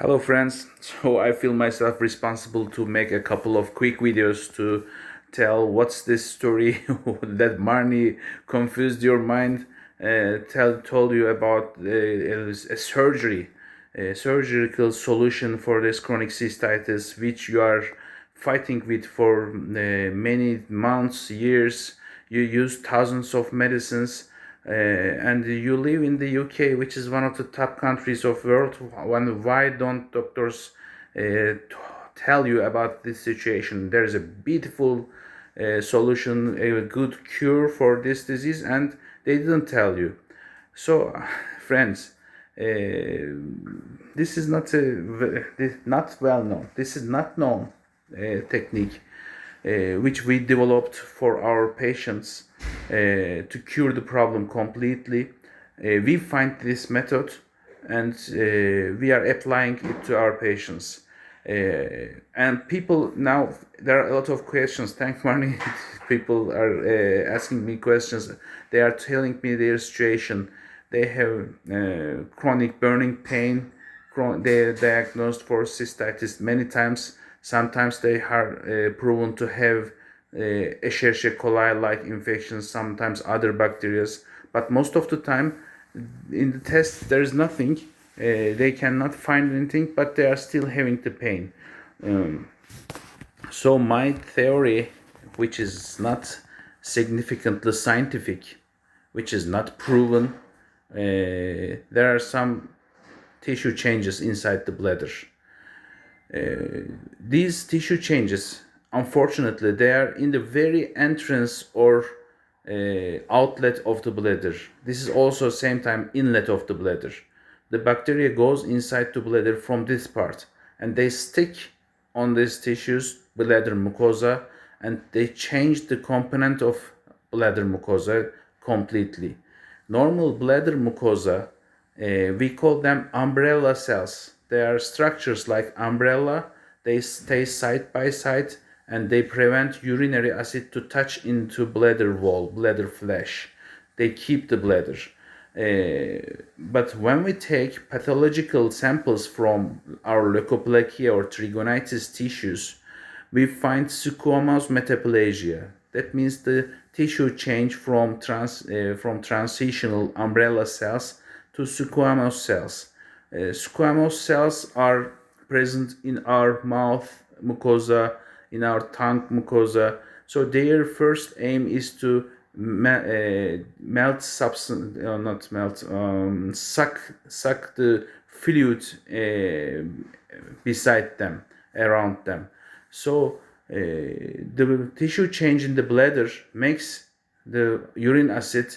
Hello friends, so I feel myself responsible to make a couple of quick videos to tell what's this story that Marnie confused your mind, told you about a surgery, a surgical solution for this chronic cystitis which you are fighting with for many months, years. You use thousands of medicines, and you live in the UK, which is one of the top countries of world. Why don't doctors tell you about this situation? There is a beautiful solution, a good cure for this disease, and they didn't tell you. So, friends, this is not well known. This is not known technique which we developed for our patients to cure the problem completely. We find this method and we are applying it to our patients. And people now, there are a lot of questions. Thank money, people are asking me questions. They are telling me their situation. They have chronic burning pain. They are diagnosed for cystitis many times. Sometimes they are proven to have Escherichia coli-like infections, sometimes other bacteria. But most of the time, in the test, there is nothing. They cannot find anything, but they are still having the pain. So my theory, which is not significantly scientific, which is not proven, there are some tissue changes inside the bladder. These tissue changes, unfortunately, they are in the very entrance or outlet of the bladder. This is also same time inlet of the bladder. The bacteria goes inside the bladder from this part, and they stick on these tissues, bladder mucosa, and they change the component of bladder mucosa completely. Normal bladder mucosa, we call them umbrella cells. They are structures like umbrella. They stay side by side and they prevent urinary acid to touch into bladder wall, bladder flesh. They keep the bladder. But when we take pathological samples from our leukoplakia or trigonitis tissues, we find squamous metaplasia. That means the tissue change from transitional umbrella cells to squamous cells. Squamous cells are present in our mouth mucosa, in our tongue mucosa. So their first aim is to melt substance, not melt, suck the fluid beside them, around them. So the tissue change in the bladder makes the urine acid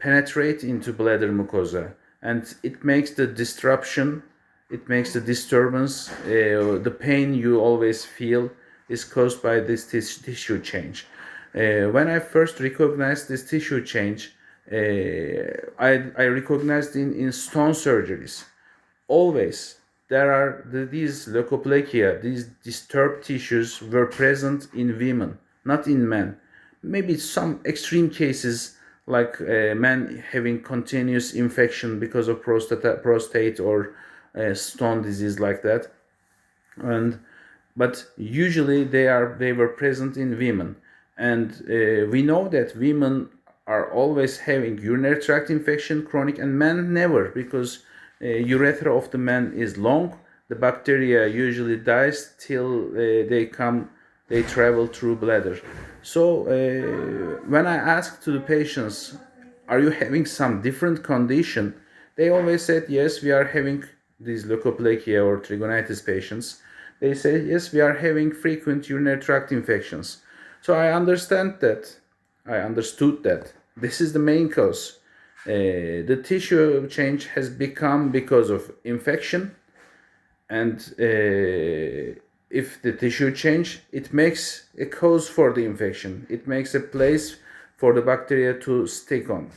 penetrate into bladder mucosa, and it makes the disruption, it makes the disturbance, the pain you always feel is caused by this tissue change. When I first recognized this tissue change, I recognized in stone surgeries. Always there are these leukoplakia, these disturbed tissues were present in women, not in men. Maybe some extreme cases like men having continuous infection because of prostate or stone disease like that, and but usually they were present in women, and we know that women are always having urinary tract infection, chronic, and men never, because urethra of the man is long. The bacteria usually dies till they travel through bladder. So when I asked to the patients, are you having some different condition, they always said yes, we are having these leukoplakia or trigonitis patients. They say yes, we are having frequent urinary tract infections. So I understood that this is the main cause. The tissue change has become because of infection, and if the tissue change, it makes a cause for the infection. It makes a place for the bacteria to stick on.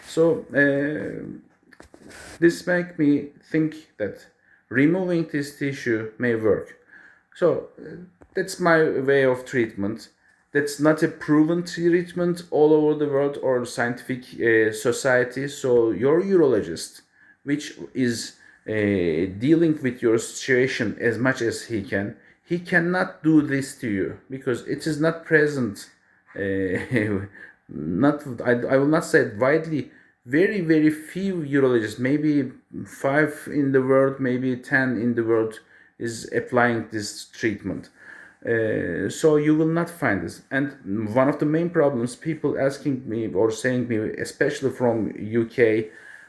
So this makes me think that removing this tissue may work. So that's my way of treatment. That's not a proven treatment all over the world or scientific society. So your urologist, which is dealing with your situation as much as he cannot do this to you because it is not present. Not I will not say widely. Very very few urologists, maybe 5 in the world, maybe 10 in the world, is applying this treatment. So you will not find this. And one of the main problems, people asking me or saying me, especially from UK,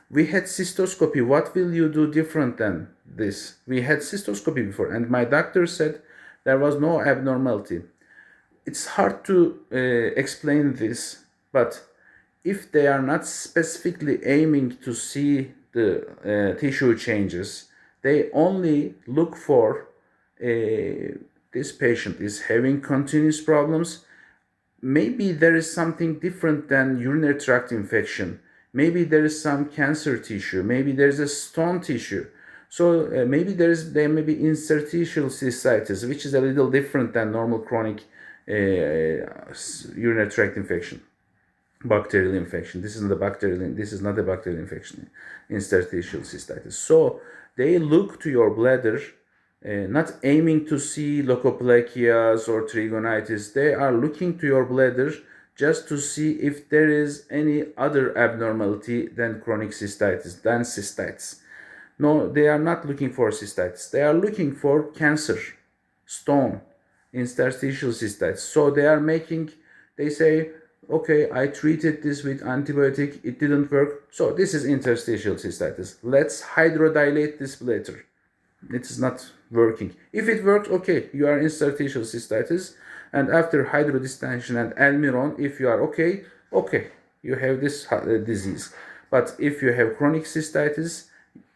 we had cystoscopy. What will you do different than this? We had cystoscopy before, and my doctor said there was no abnormality. It's hard to explain this, but if they are not specifically aiming to see the tissue changes, they only look for this patient is having continuous problems. Maybe there is something different than urinary tract infection. Maybe there is some cancer tissue. Maybe there is a stone tissue. So maybe there may be interstitial cystitis, which is a little different than normal chronic urinary tract infection, bacterial infection. This is not a bacterial infection, interstitial cystitis. So they look to your bladder, not aiming to see leukoplakias or trigonitis. They are looking to your bladder just to see if there is any other abnormality than chronic cystitis, than cystitis. No, they are not looking for cystitis. They are looking for cancer, stone, interstitial cystitis. So they say, okay, I treated this with antibiotic, it didn't work. So this is interstitial cystitis. Let's hydrodilate this bladder. It is not working. If it works, okay, you are interstitial cystitis, and after hydrodistension and Almiron, if you are okay, you have this disease. But if you have chronic cystitis,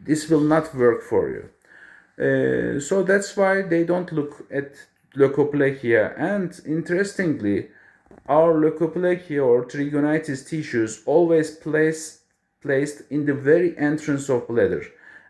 this will not work for you. So that's why they don't look at leukoplakia. And interestingly, our leukoplakia or trigonitis tissues always placed in the very entrance of bladder.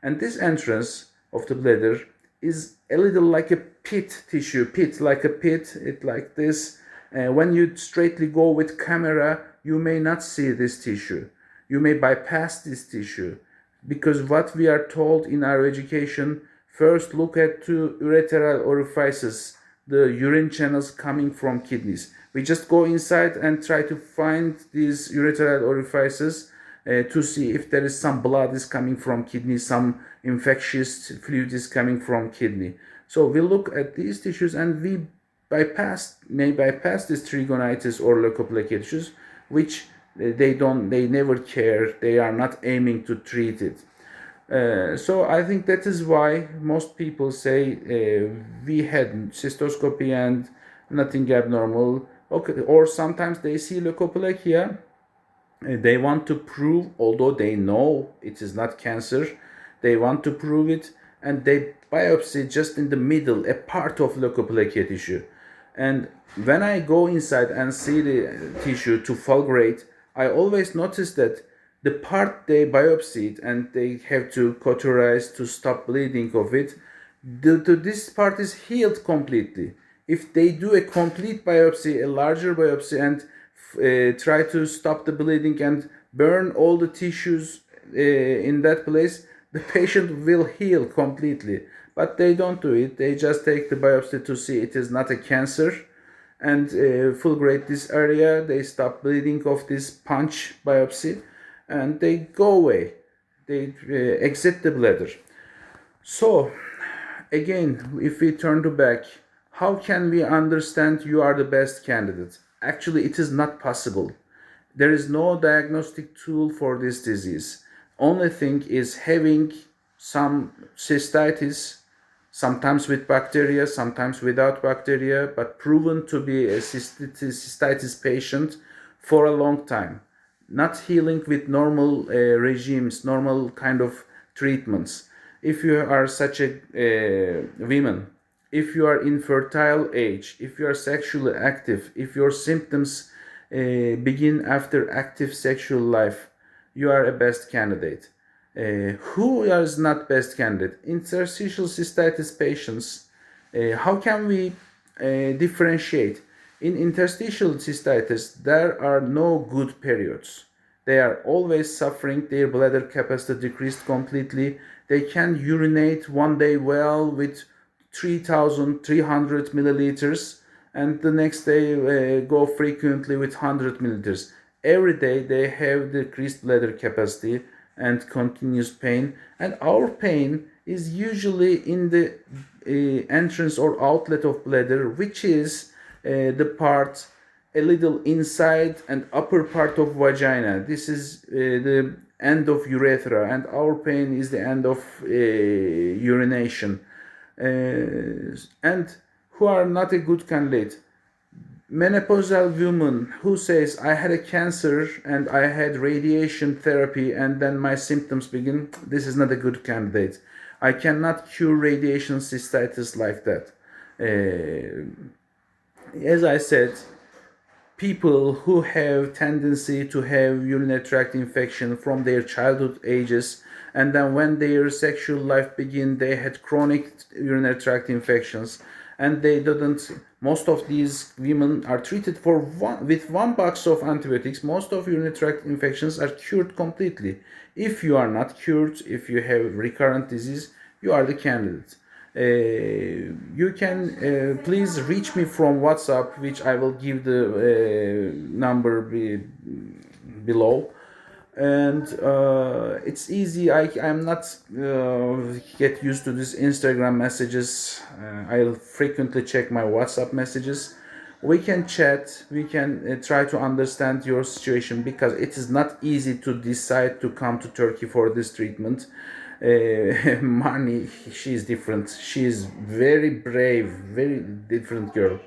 And this entrance of the bladder is a little like a pit tissue, it like this. When you straightly go with camera, you may not see this tissue. You may bypass this tissue, because what we are told in our education, first look at two ureteral orifices, the urine channels coming from kidneys. We just go inside and try to find these ureteral orifices to see if there is some blood is coming from kidney, some infectious fluid is coming from kidney. So we look at these tissues and we may bypass this trigonitis or leukoplakia tissues, which they never care. They are not aiming to treat it. So I think that is why most people say we had cystoscopy and nothing abnormal. Okay, or sometimes they see leukoplakia. They want to prove, although they know it is not cancer, they want to prove it, and they biopsy just in the middle, a part of leukoplakia tissue. And when I go inside and see the tissue to fulgurate, I always notice that the part they biopsied and they have to cauterize to stop bleeding of it, this part is healed completely. If they do a complete biopsy, a larger biopsy, and try to stop the bleeding and burn all the tissues in that place, the patient will heal completely. But they don't do it. They just take the biopsy to see it is not a cancer and fulgurate this area. They stop bleeding of this punch biopsy and they go away. They exit the bladder. So again, if we turn to back, how can we understand you are the best candidate? Actually, it is not possible. There is no diagnostic tool for this disease. Only thing is having some cystitis, sometimes with bacteria, sometimes without bacteria, but proven to be a cystitis patient for a long time. Not healing with normal regimes, normal kind of treatments. If you are such a woman, if you are in fertile age, if you are sexually active, if your symptoms begin after active sexual life, you are a best candidate. Who is not best candidate? Interstitial cystitis patients. How can we differentiate? In interstitial cystitis, there are no good periods. They are always suffering, their bladder capacity decreased completely, They can urinate one day well with 3,300 milliliters, and the next day go frequently with 100 milliliters. Every day they have decreased bladder capacity and continuous pain, and our pain is usually in the entrance or outlet of bladder, which is the part a little inside and upper part of vagina. This is the end of urethra, and our pain is the end of urination. And who are not a good candidate. Menopausal woman who says, I had a cancer and I had radiation therapy and then my symptoms begin, this is not a good candidate. I cannot cure radiation cystitis like that. As I said, people who have tendency to have urinary tract infection from their childhood ages, and then when their sexual life begin, they had chronic urinary tract infections, and they didn't. Most of these women are treated for with one box of antibiotics. Most of urinary tract infections are cured completely. If you are not cured, if you have recurrent disease, you are the candidate. You can please reach me from WhatsApp, which I will give the number below. And it's easy. I'm not get used to this Instagram messages. I'll frequently check my WhatsApp messages. We can chat, we can try to understand your situation, because it is not easy to decide to come to Turkey for this treatment. Mani, she is different. She is very brave, very different girl.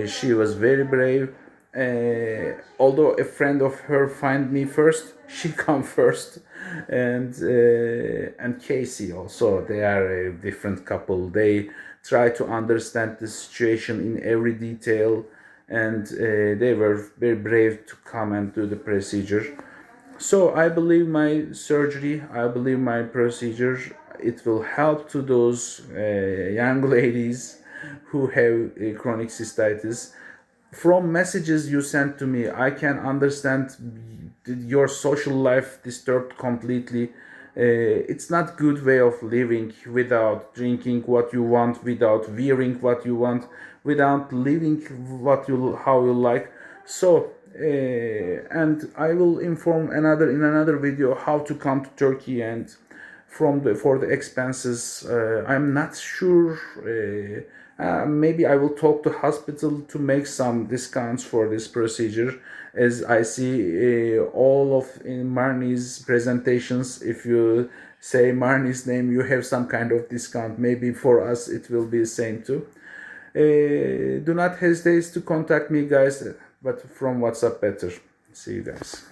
She was very brave. Although a friend of her find me first, she come first, and Casey also. They are a different couple. They try to understand the situation in every detail, and they were very brave to come and do the procedure. So I believe my surgery, I believe my procedure, it will help to those young ladies who have chronic cystitis. From messages you sent to me, I can understand your social life disturbed completely. It's not good way of living, without drinking what you want, without wearing what you want, without living what you how you like. So and I will inform in another video how to come to Turkey, and for the expenses. I'm not sure. Maybe I will talk to hospital to make some discounts for this procedure, as I see all of in Marnie's presentations. If you say Marnie's name, you have some kind of discount. Maybe for us it will be the same too. Do not hesitate to contact me, guys, but from WhatsApp better. See you guys.